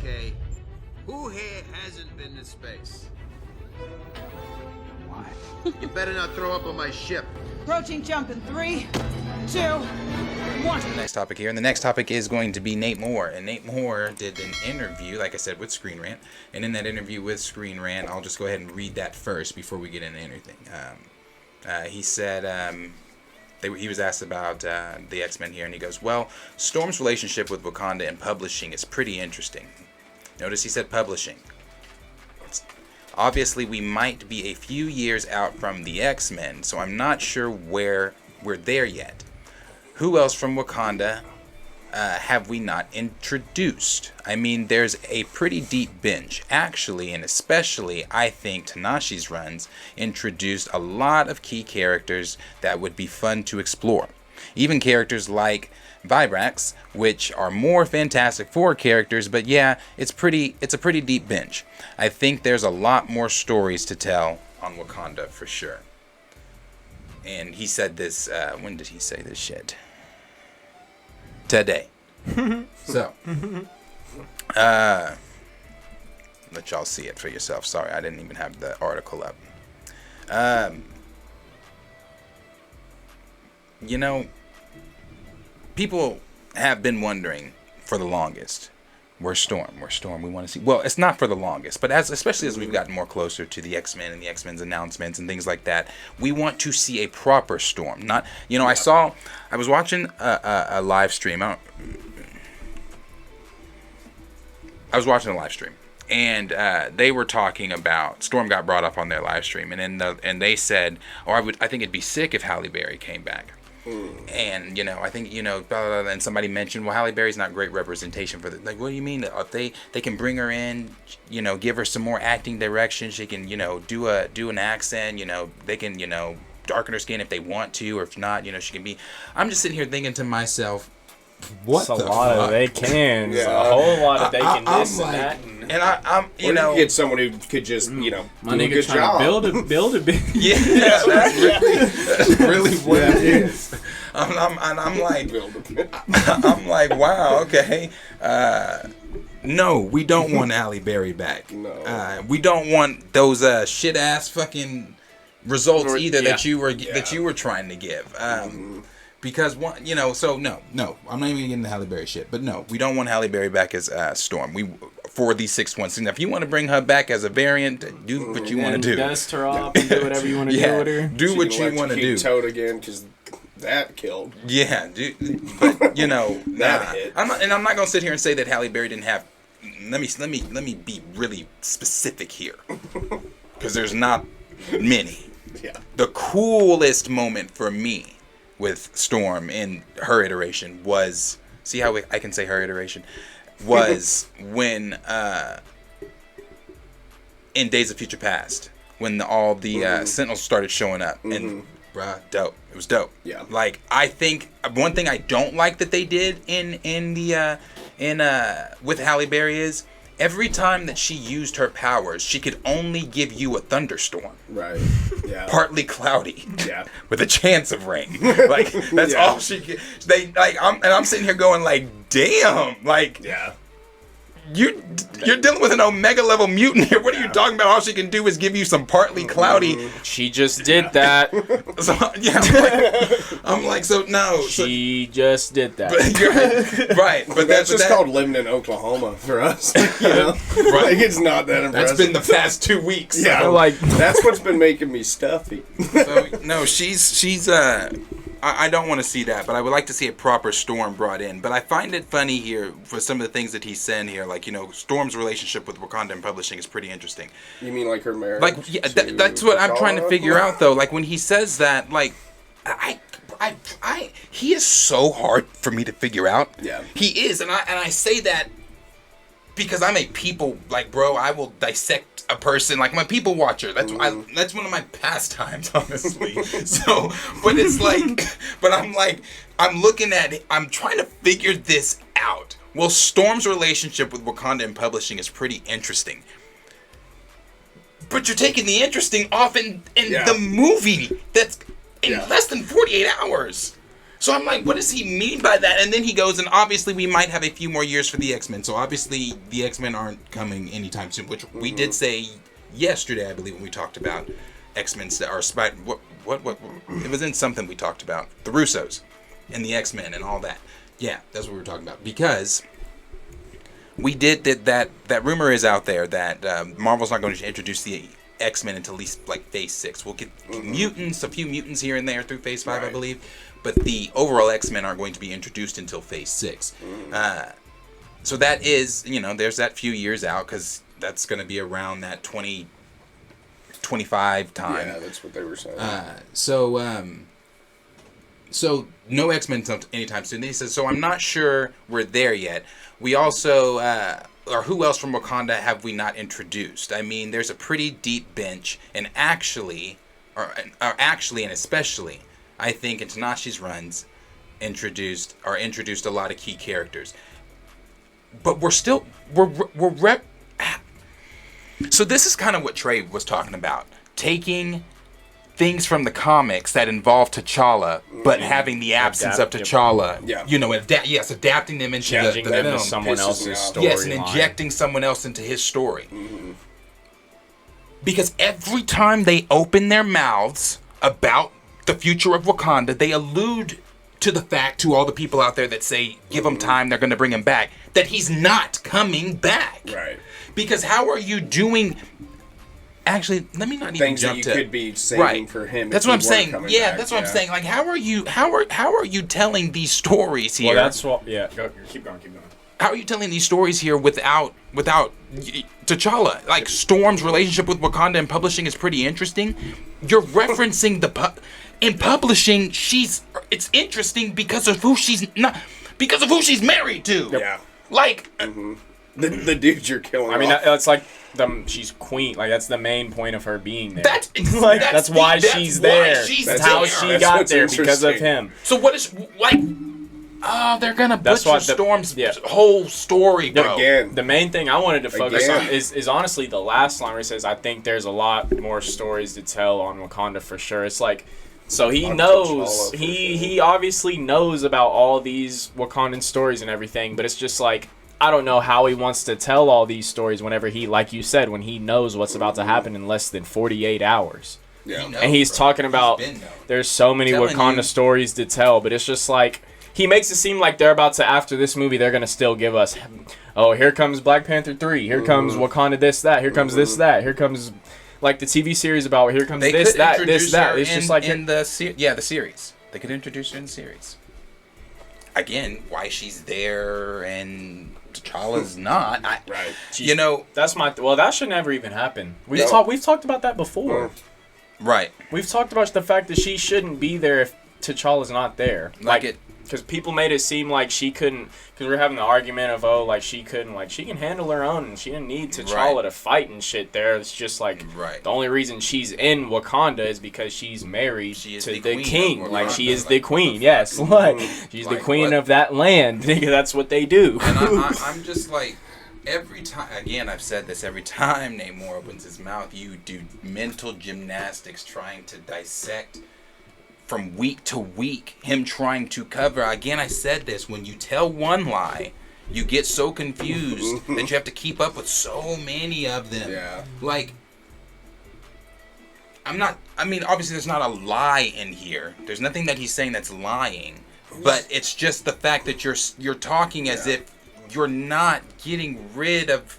Okay, who here hasn't been to space? Why? You better not throw up on my ship. Approaching jump in 3, 2, 1. The next topic here, and the next topic is going to be Nate Moore. And Nate Moore did an interview, like I said, with Screen Rant. And in that interview with Screen Rant, I'll just go ahead and read that first before we get into anything. He said he was asked about the X-Men here, and he goes, well, Storm's relationship with Wakanda and publishing is pretty interesting. Notice he said publishing. Obviously, we might be a few years out from the X-Men, so I'm not sure where we're there yet. Who else from Wakanda have we not introduced? I mean, there's a pretty deep bench. Actually, and especially, I think Tanashi's runs introduced a lot of key characters that would be fun to explore. Even characters like Vibrax, which are more Fantastic Four characters, but yeah, it's a pretty deep bench. I think there's a lot more stories to tell on Wakanda for sure. And he said this, when did he say this shit? Today. So, let y'all see it for yourself. Sorry, I didn't even have the article up. You know, people have been wondering for the longest, where's Storm? We want to see. Well, it's not for the longest, but especially as we've gotten more closer to the X-Men and the X-Men's announcements and things like that, we want to see a proper Storm. Not, you know, I was watching a live stream. I was watching a live stream, and they were talking about Storm got brought up on their live stream, and they said, I think it'd be sick if Halle Berry came back. And, you know, I think, you know, blah, blah, blah, and somebody mentioned, well, Halle Berry's not great representation for the, like, what do you mean? If they can bring her in, you know, give her some more acting direction, she can, you know, do an accent, you know, they can, you know, darken her skin if they want to, or if not, you know, she can be, I'm just sitting here thinking to myself, what the fuck? They can. Yeah. A whole lot of they can this and that. And I'm you know, you get someone who could just, you know, my do nigga a good job. build a bit. Yeah, that's really what it is. I'm like, wow, okay. No, we don't want Halle Berry back. No. We don't want those shit ass fucking results either that you were trying to give. Because one, you know, so no, I'm not even gonna get into Halle Berry shit. But no, we don't want Halle Berry back as Storm. For these 6 months. Now, if you want to bring her back as a variant, do what you want to do. Dust her off and do whatever you want to do with her. Do what you want to do. Toad again, because that killed. Yeah, but you know, that hit. I'm not gonna sit here and say that Halle Berry didn't have. Let me be really specific here, because there's not many. Yeah. The coolest moment for me with Storm in her iteration was, see how I can say her iteration, was when in Days of Future Past, when all the Sentinels started showing up, and bruh, dope. It was dope. Yeah. Like, I think one thing I don't like that they did with Halle Berry is, every time that she used her powers, she could only give you a thunderstorm. Right. Yeah. Partly cloudy. Yeah. With a chance of rain. Like, that's all she could. I'm sitting here going like, damn. Like, yeah. You're dealing with an Omega level mutant here. What are you talking about? All she can do is give you some partly cloudy. She just did that. So, yeah, I'm like, so no. She just did that. Right, but that's just called living in Oklahoma for us. You know, right? Like, it's not that impressive. That's been the past 2 weeks. Yeah, so. like that's what's been making me stuffy. So no, she's I don't want to see that, but I would like to see a proper Storm brought in. But I find it funny here for some of the things that he's saying here, like, you know, Storm's relationship with Wakanda and publishing is pretty interesting. You mean like her marriage? Like, yeah, that's what I'm trying to figure out, though. Like, when he says that, like, he is so hard for me to figure out. Yeah, he is, and I say that because I'm a people, like, bro, I will dissect a person, like, I'm a people watcher. That's that's one of my pastimes, honestly. So, but it's like, but I'm like, I'm looking at it, I'm trying to figure this out. Well, Storm's relationship with Wakanda and publishing is pretty interesting. But you're taking the interesting off in the movie that's in less than 48 hours. So I'm like, what does he mean by that? And then he goes, and obviously we might have a few more years for the X-Men. So obviously the X-Men aren't coming anytime soon, which we did say yesterday, I believe, when we talked about X-Men or what it was in something we talked about, the Russos and the X-Men and all that. Yeah, that's what we were talking about, because we did that rumor is out there that Marvel's not going to introduce the X-Men until at least like Phase 6. We'll get mutants, a few mutants here and there through Phase 5, I believe. But the overall X-Men aren't going to be introduced until Phase 6. So that is, there's that few years out, because that's going to be around that 2025 time. Yeah, that's what they were saying. So no X-Men anytime soon. He says, so I'm not sure we're there yet. We also, or who else from Wakanda have we not introduced? I mean, there's a pretty deep bench, and actually, and especially, I think in Tanashi's runs, introduced a lot of key characters. But so this is kind of what Trey was talking about. Taking things from the comics that involve T'Challa, but having the absence of T'Challa. Yeah. Adapting them into Changing the them film. to someone else's story. Yes, and injecting someone else into his story. Because every time they open their mouths about the future of Wakanda, they allude to the fact to all the people out there that say, give him time, they're going to bring him back, that he's not coming back. Right. Because how are you doing... Actually, let me not even Things jump that to... you could be saving for him. That's if what I'm he saying. weren't coming Yeah, back. that's what I'm saying. Like, how are you telling these stories here? Well, that's what. Yeah, keep going. How are you telling these stories here without T'Challa? Like, Storm's relationship with Wakanda and publishing is pretty interesting. You're referencing in publishing, it's interesting because of who she's married to. Yeah. Like, The dudes you're killing. I mean, off. that's like she's queen. Like, that's the main point of her being there. that's why she's there. That's how there. she That's got what's there, because of interesting. him. So what is like? Oh, they're gonna butcher Storm's whole story, bro. Again. The main thing I wanted to focus Again. on is honestly the last line where he says, I think there's a lot more stories to tell on Wakanda for sure. It's like, so he knows, T'Challa for he obviously knows about all these Wakandan stories and everything, but it's just like, I don't know how he wants to tell all these stories whenever he, like you said, when he knows what's about to happen in less than 48 hours. Yeah. He And he's talking about there's so many Wakanda stories to tell, but it's just like, he makes it seem like they're about to, after this movie, they're going to still give us, oh, here comes Black Panther 3, here comes Wakanda this, that, here comes this, that, here comes, like, the TV series about, here comes this, that, this, that. It's just like... the series. They could introduce her in the series. Again, why she's there and T'Challa's not. Right. That's my... Well, that should never even happen. We've talked about that before. Right. We've talked about the fact that she shouldn't be there if T'Challa's not there. Because people made it seem like she couldn't, because we were having the argument of, she couldn't, she can handle her own, and she didn't need T'Challa to fight and shit there. It's just, the only reason she's in Wakanda is because she's married to the king. She is the queen, yes. She's the queen of that land. That's what they do. And I'm just every time, again, I've said this, every time Namor opens his mouth, you do mental gymnastics trying to dissect from week to week, him trying to cover. Again, I said this, when you tell one lie, you get so confused that you have to keep up with so many of them. Yeah. Obviously there's not a lie in here. There's nothing that he's saying that's lying. But it's just the fact that you're talking as if you're not getting rid of...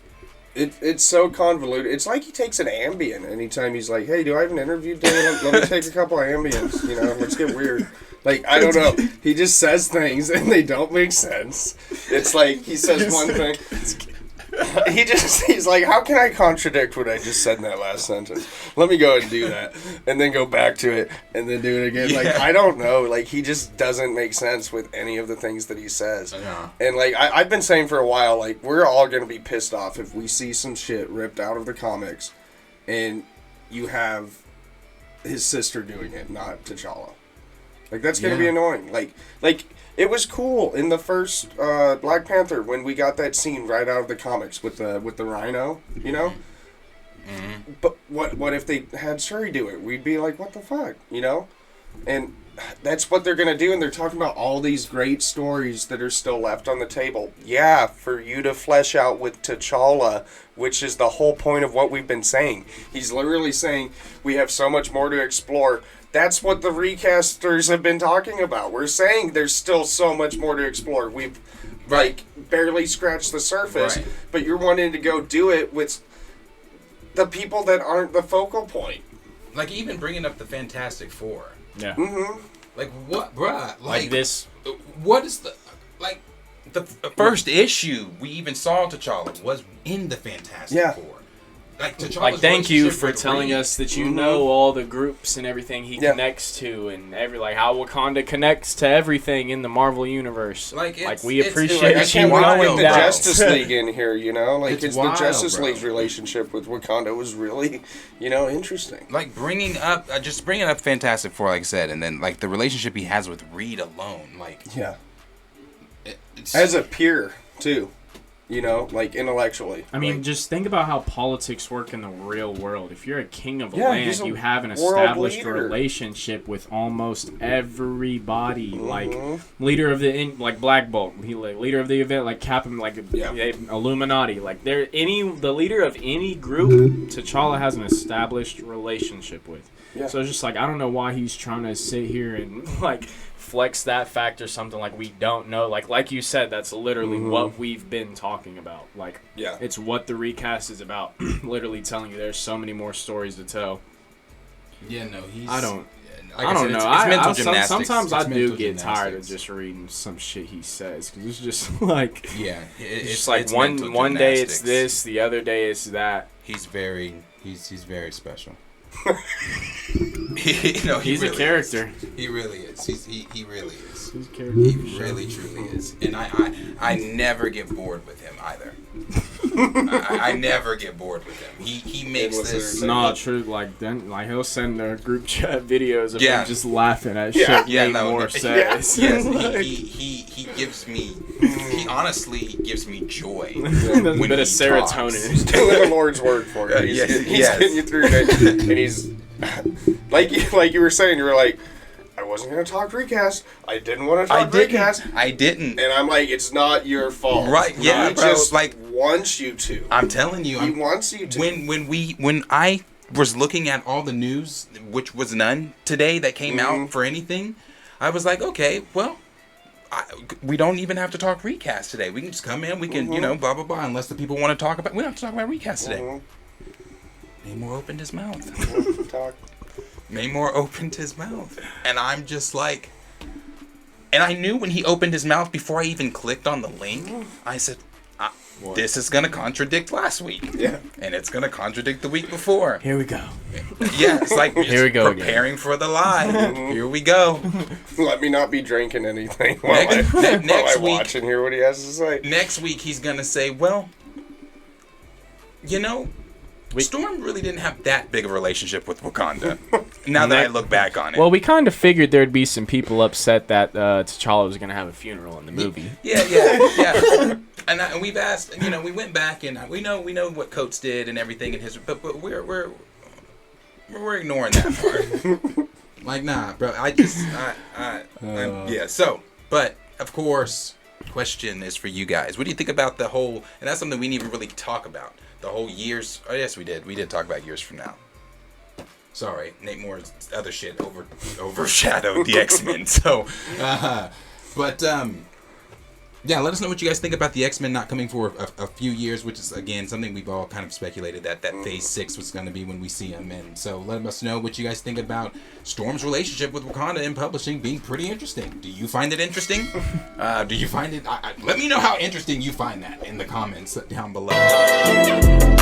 It's so convoluted. It's like he takes an Ambien anytime he's like, hey, do I have an interview today? Let me take a couple of Ambiens. Let's get weird. I don't know. He just says things and they don't make sense. It's like he says one thing. He's like, how can I contradict what I just said in that last sentence? Let me go ahead and do that. And then go back to it and then do it again. I don't know. He just doesn't make sense with any of the things that he says. Yeah. And I've been saying for a while, we're all going to be pissed off if we see some shit ripped out of the comics and you have his sister doing it, not T'Challa. That's going to be annoying. It was cool in the first Black Panther when we got that scene right out of the comics with the rhino, Mm-hmm. But what if they had Shuri do it? We'd be like, what the fuck, And that's what they're going to do, and they're talking about all these great stories that are still left on the table. Yeah, for you to flesh out with T'Challa, which is the whole point of what we've been saying. He's literally saying we have so much more to explore. That's what the recasters have been talking about. We're saying there's still so much more to explore. We've barely scratched the surface, but you're wanting to go do it with the people that aren't the focal point. Like, even bringing up the Fantastic Four. Yeah. Mm-hmm. Like, what, bruh? Like this. What is the... Like, the first issue we even saw T'Challa was in the Fantastic Four. Like, T'Challa's like, thank you for with telling Reed. us that you know all the groups and everything he connects to, and like how Wakanda connects to everything in the Marvel universe. Like we it's appreciate I you can't wait to knowing put the that. Justice League in here, you know? Like, It's the wild, Justice bro. League's relationship with Wakanda was really, interesting. Like, bringing up Fantastic Four, like I said, and then, like, the relationship he has with Reed alone, like... Yeah. It's, As a peer, too. Like, intellectually. I mean, like, just think about how politics work in the real world. If you're a king of a he's land, a you have an world established leader. relationship with almost everybody. Like leader of the Black Bolt, leader of the event, like Captain, Illuminati. Like the leader of any group, T'Challa has an established relationship with. Yeah. So it's just like I don't know why he's trying to sit here and like flex that fact or something like we don't know. Like you said, that's literally what we've been talking about. Like, it's what the recast is about. Literally telling you there's so many more stories to tell. Yeah, no, he's... I don't said, know. It's mental gymnastics. Sometimes It's I do mental get tired of gymnastics. just reading some shit he says because it's just like it's just like it's one mental day it's gymnastics. this, the other day it's that. He's very special. He's really a character. Is. He really is. He really is. He's a character. He really truly is. And I never get bored with him either. I never get bored with him. He makes this. No, true. Like he'll send group chat videos of him just laughing at shit. More says. Yes, he gives me. He honestly gives me joy. A when bit he of serotonin. He's doing the Lord's work for you. He's getting you through it. And he's... Like you were saying, you were like, I wasn't going to talk recast. I didn't want to talk recast. I didn't. And I'm like, it's not your fault. Right, yeah, He bro. just Like, wants you to. I'm telling you. He wants you to. When I was looking at all the news, which was none today that came out for anything, I was like, okay, well, we don't even have to talk recast today. We can just come in, we can, blah, blah, blah, unless the people want to talk about... We don't have to talk about recast today. Namor opened his mouth. Talk. Namor opened his mouth. And I'm just like... And I knew when he opened his mouth, before I even clicked on the link, I said, this is going to contradict last week. Yeah. And it's going to contradict the week before. Here we go. Yeah, it's like Here we go preparing for the lie. Here we go. Let me not be drinking anything while Next I week, watch and hear what he has to say. Next week, he's going to say, well, Storm really didn't have that big of a relationship with Wakanda. Now that I look back on it. Well, we kind of figured there'd be some people upset that T'Challa was going to have a funeral in the movie. Yeah. And we've asked, we went back and we know what Coates did and everything in his, but we're ignoring that part. Like, nah, bro. So, but of course, question is for you guys. What do you think about the whole? And that's something we didn't even really talk about. The whole years. Oh yes, we did. We did talk about years from now. Sorry, Nate Moore's other shit overshadowed the X-Men. So, yeah, let us know what you guys think about the X-Men not coming for a few years, which is, again, something we've all kind of speculated that Phase 6 was going to be when we see them. And so let us know what you guys think about Storm's relationship with Wakanda in publishing being pretty interesting. Do you find it interesting? Do you find it... let me know how interesting you find that in the comments down below.